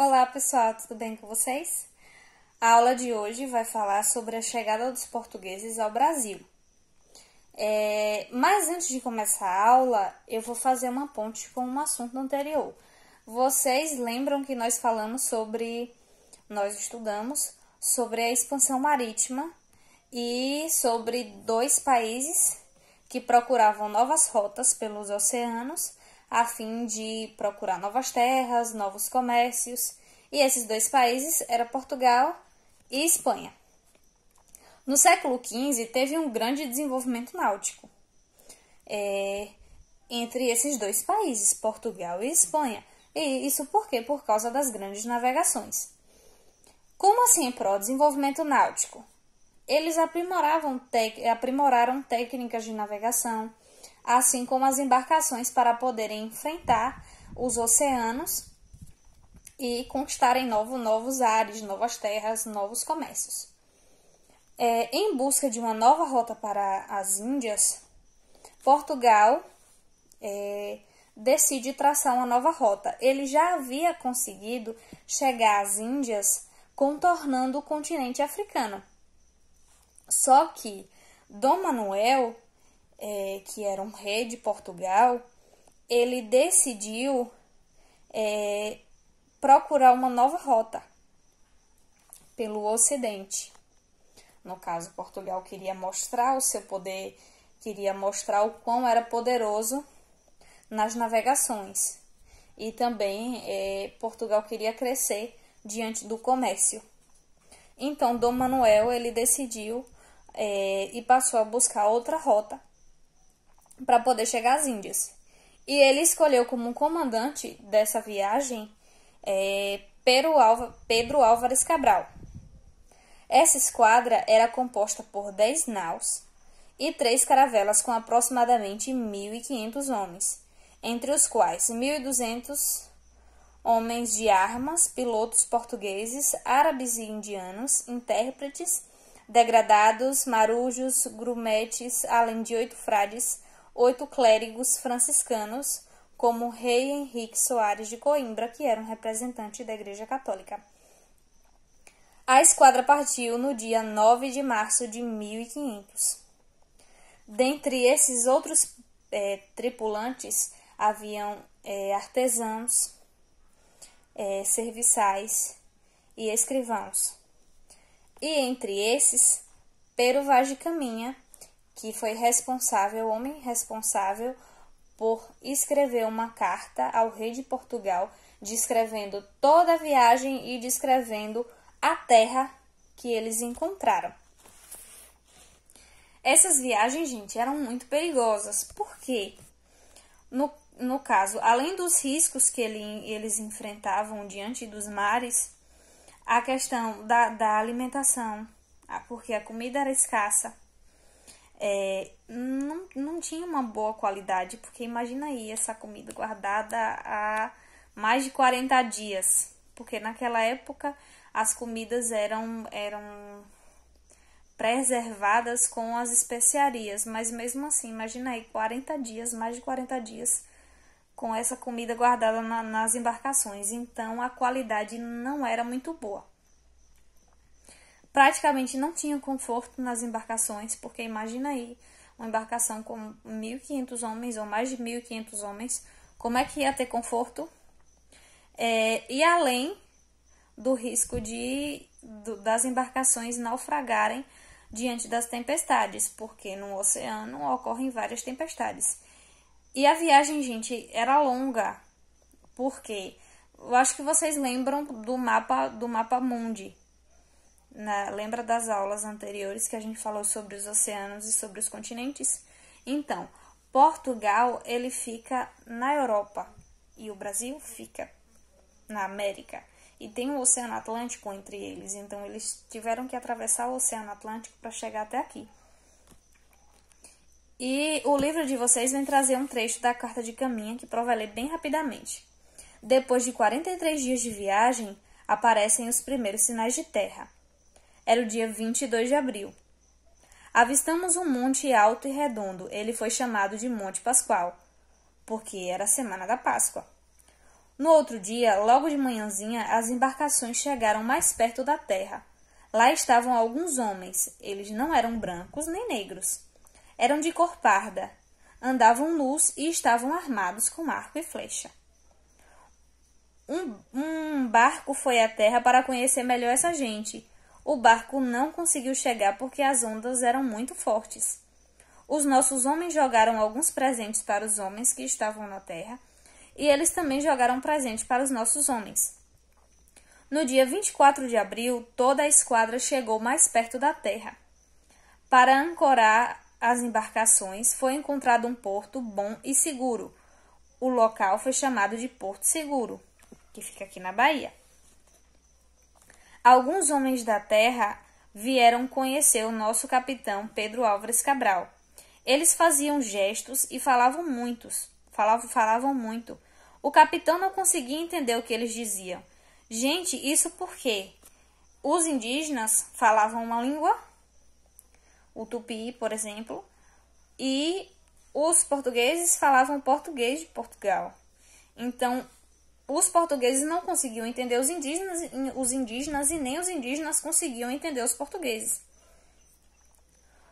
Olá pessoal, tudo bem com vocês? A aula de hoje vai falar sobre a chegada dos portugueses ao Brasil. Mas antes de começar a aula, eu vou fazer uma ponte com um assunto anterior. Vocês lembram que nós estudamos sobre a expansão marítima e sobre dois países que procuravam novas rotas pelos oceanos a fim de procurar novas terras, novos comércios, e esses dois países eram Portugal e Espanha. No século XV, teve um grande desenvolvimento náutico entre esses dois países, Portugal e Espanha. E isso por quê? Por causa das grandes navegações. Como assim, em prol desenvolvimento náutico? Eles aprimoraram técnicas de navegação, assim como as embarcações para poderem enfrentar os oceanos e conquistarem novos ares, novas terras, novos comércios. Em busca de uma nova rota para as Índias, Portugal decide traçar uma nova rota. Ele já havia conseguido chegar às Índias contornando o continente africano. Só que Dom Manuel, que era um rei de Portugal, ele decidiu procurar uma nova rota pelo Ocidente. No caso, Portugal queria mostrar o seu poder, queria mostrar o quão era poderoso nas navegações. E também Portugal queria crescer diante do comércio. Então, Dom Manuel ele decidiu e passou a buscar outra rota para poder chegar às Índias. E ele escolheu como comandante dessa viagem Pedro Álvares Cabral. Essa esquadra era composta por 10 naus e 3 caravelas com aproximadamente 1.500 homens, entre os quais 1.200 homens de armas, pilotos portugueses, árabes e indianos, intérpretes, degradados, marujos, grumetes, além de 8 frades, 8 clérigos franciscanos, como o rei Henrique Soares de Coimbra, que era um representante da Igreja Católica. A esquadra partiu no dia 9 de março de 1500. Dentre esses outros tripulantes, haviam artesãos, serviçais e escrivãos. E entre esses, Pero Vaz de Caminha, que foi o homem responsável por escrever uma carta ao rei de Portugal, descrevendo toda a viagem e descrevendo a terra que eles encontraram. Essas viagens, gente, eram muito perigosas, porque, no caso, além dos riscos que eles enfrentavam diante dos mares, a questão da alimentação, porque a comida era escassa, não tinha uma boa qualidade, porque imagina aí essa comida guardada há mais de 40 dias, porque naquela época as comidas eram preservadas com as especiarias, mas mesmo assim, imagina aí 40 dias, mais de 40 dias com essa comida guardada nas embarcações, então a qualidade não era muito boa. Praticamente não tinha conforto nas embarcações, porque imagina aí, uma embarcação com 1.500 homens ou mais de 1.500 homens, como é que ia ter conforto? E além do risco das embarcações naufragarem diante das tempestades, porque no oceano ocorrem várias tempestades. E a viagem, gente, era longa, porque eu acho que vocês lembram do mapa mundi. Lembra das aulas anteriores que a gente falou sobre os oceanos e sobre os continentes? Então, Portugal, ele fica na Europa e o Brasil fica na América. E tem o Oceano Atlântico entre eles, então eles tiveram que atravessar o Oceano Atlântico para chegar até aqui. E o livro de vocês vem trazer um trecho da Carta de Caminha, que eu vou ler bem rapidamente. Depois de 43 dias de viagem, aparecem os primeiros sinais de terra. Era o dia 22 de abril. Avistamos um monte alto e redondo. Ele foi chamado de Monte Pascoal, porque era a semana da Páscoa. No outro dia, logo de manhãzinha, as embarcações chegaram mais perto da terra. Lá estavam alguns homens. Eles não eram brancos nem negros. Eram de cor parda. Andavam nus e estavam armados com arco e flecha. Um barco foi à terra para conhecer melhor essa gente. O barco não conseguiu chegar porque as ondas eram muito fortes. Os nossos homens jogaram alguns presentes para os homens que estavam na terra, e eles também jogaram presente para os nossos homens. No dia 24 de abril, toda a esquadra chegou mais perto da terra. Para ancorar as embarcações, foi encontrado um porto bom e seguro. O local foi chamado de Porto Seguro, que fica aqui na Bahia. Alguns homens da terra vieram conhecer o nosso capitão Pedro Álvares Cabral. Eles faziam gestos e falavam muito. O capitão não conseguia entender o que eles diziam. Gente, isso porque os indígenas falavam uma língua, o tupi, por exemplo, e os portugueses falavam português de Portugal. Então, os portugueses não conseguiam entender os indígenas e nem os indígenas conseguiam entender os portugueses.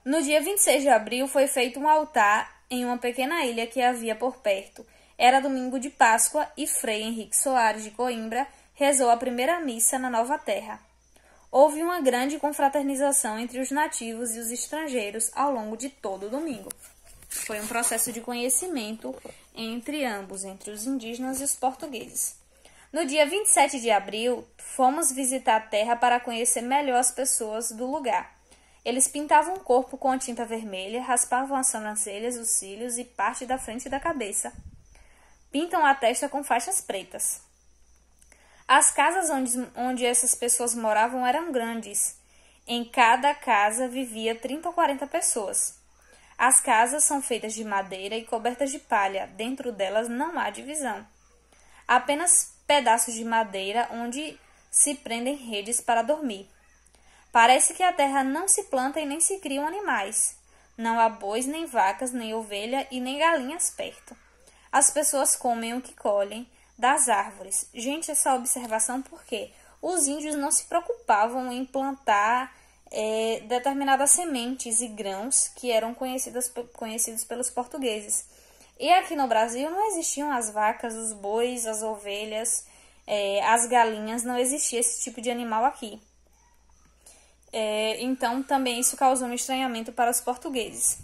No dia 26 de abril foi feito um altar em uma pequena ilha que havia por perto. Era domingo de Páscoa e Frei Henrique Soares de Coimbra rezou a primeira missa na nova terra. Houve uma grande confraternização entre os nativos e os estrangeiros ao longo de todo o domingo. Foi um processo de conhecimento entre ambos, entre os indígenas e os portugueses. No dia 27 de abril, fomos visitar a terra para conhecer melhor as pessoas do lugar. Eles pintavam o corpo com a tinta vermelha, raspavam as sobrancelhas, os cílios e parte da frente da cabeça. Pintam a testa com faixas pretas. As casas onde essas pessoas moravam eram grandes. Em cada casa vivia 30 ou 40 pessoas. As casas são feitas de madeira e cobertas de palha. Dentro delas não há divisão. Apenas pedaços de madeira onde se prendem redes para dormir. Parece que a terra não se planta e nem se criam animais. Não há bois, nem vacas, nem ovelha e nem galinhas perto. As pessoas comem o que colhem das árvores. Gente, essa observação porque os índios não se preocupavam em plantar determinadas sementes e grãos que eram conhecidos pelos portugueses. E aqui no Brasil não existiam as vacas, os bois, as ovelhas, as galinhas, não existia esse tipo de animal aqui. Então também isso causou um estranhamento para os portugueses.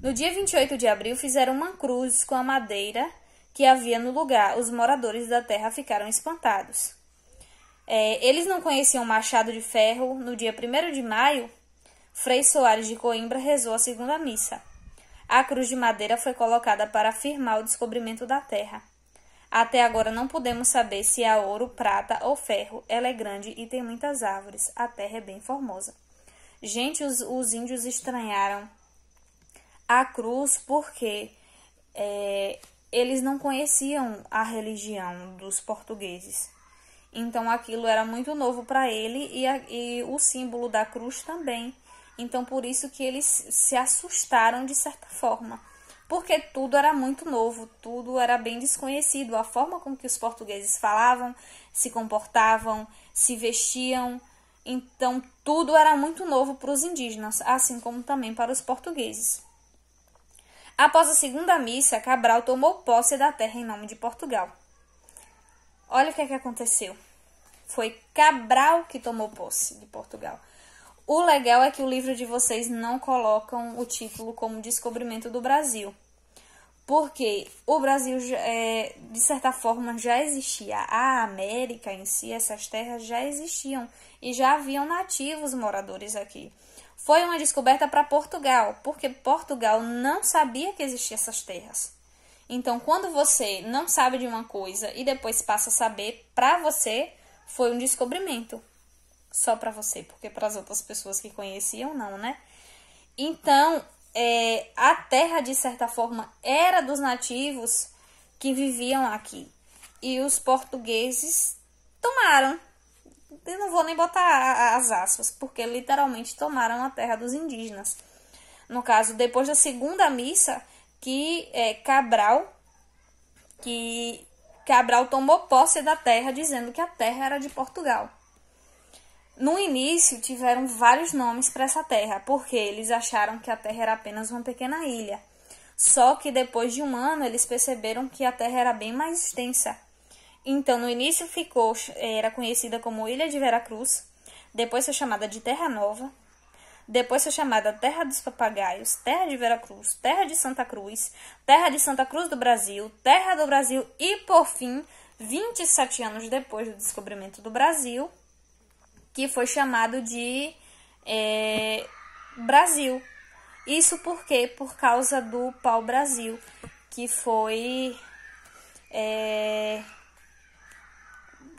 No dia 28 de abril fizeram uma cruz com a madeira que havia no lugar. Os moradores da terra ficaram espantados. Eles não conheciam machado de ferro. No dia 1º de maio, Frei Soares de Coimbra rezou a segunda missa. A cruz de madeira foi colocada para afirmar o descobrimento da terra. Até agora não podemos saber se há ouro, prata ou ferro. Ela é grande e tem muitas árvores. A terra é bem formosa. Gente, os índios estranharam a cruz porque eles não conheciam a religião dos portugueses. Então aquilo era muito novo para ele e o símbolo da cruz também. Então por isso que eles se assustaram de certa forma. Porque tudo era muito novo, tudo era bem desconhecido. A forma com que os portugueses falavam, se comportavam, se vestiam. Então tudo era muito novo para os indígenas, assim como também para os portugueses. Após a segunda missa, Cabral tomou posse da terra em nome de Portugal. Olha o que aconteceu. Foi Cabral que tomou posse de Portugal. O legal é que o livro de vocês não colocam o título como Descobrimento do Brasil. Porque o Brasil, de certa forma, já existia. A América em si, essas terras já existiam. E já haviam nativos moradores aqui. Foi uma descoberta para Portugal, porque Portugal não sabia que existiam essas terras. Então, quando você não sabe de uma coisa e depois passa a saber, para você foi um descobrimento. Só para você, porque para as outras pessoas que conheciam, não, né? Então, a terra, de certa forma, era dos nativos que viviam aqui. E os portugueses tomaram. Eu não vou nem botar as aspas, porque literalmente tomaram a terra dos indígenas. No caso, depois da segunda missa, que Cabral, que Cabral tomou posse da terra, dizendo que a terra era de Portugal. No início, tiveram vários nomes para essa terra, porque eles acharam que a terra era apenas uma pequena ilha. Só que depois de um ano, eles perceberam que a terra era bem mais extensa. Então, no início era conhecida como Ilha de Veracruz, depois foi chamada de Terra Nova, depois foi chamada Terra dos Papagaios, Terra de Veracruz, Terra de Santa Cruz, Terra de Santa Cruz do Brasil, Terra do Brasil e, por fim, 27 anos depois do descobrimento do Brasil, que foi chamado de Brasil. Isso por quê? Por causa do pau-brasil, que foi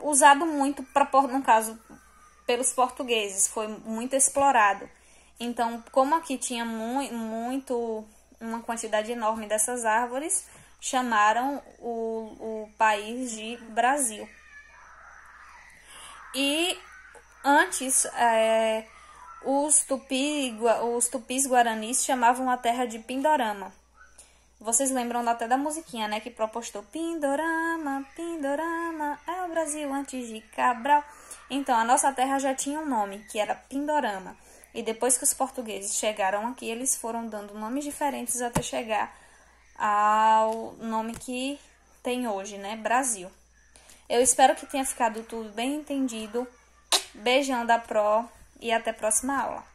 usado muito, no caso, pelos portugueses, foi muito explorado. Então, como aqui tinha uma quantidade enorme dessas árvores, chamaram o país de Brasil. E antes, os tupis guaranis chamavam a terra de Pindorama. Vocês lembram até da musiquinha, né? Que propostou Pindorama, Pindorama, é o Brasil antes de Cabral. Então, a nossa terra já tinha um nome, que era Pindorama. E depois que os portugueses chegaram aqui, eles foram dando nomes diferentes até chegar ao nome que tem hoje, né? Brasil. Eu espero que tenha ficado tudo bem entendido. Beijão da Pro e até a próxima aula.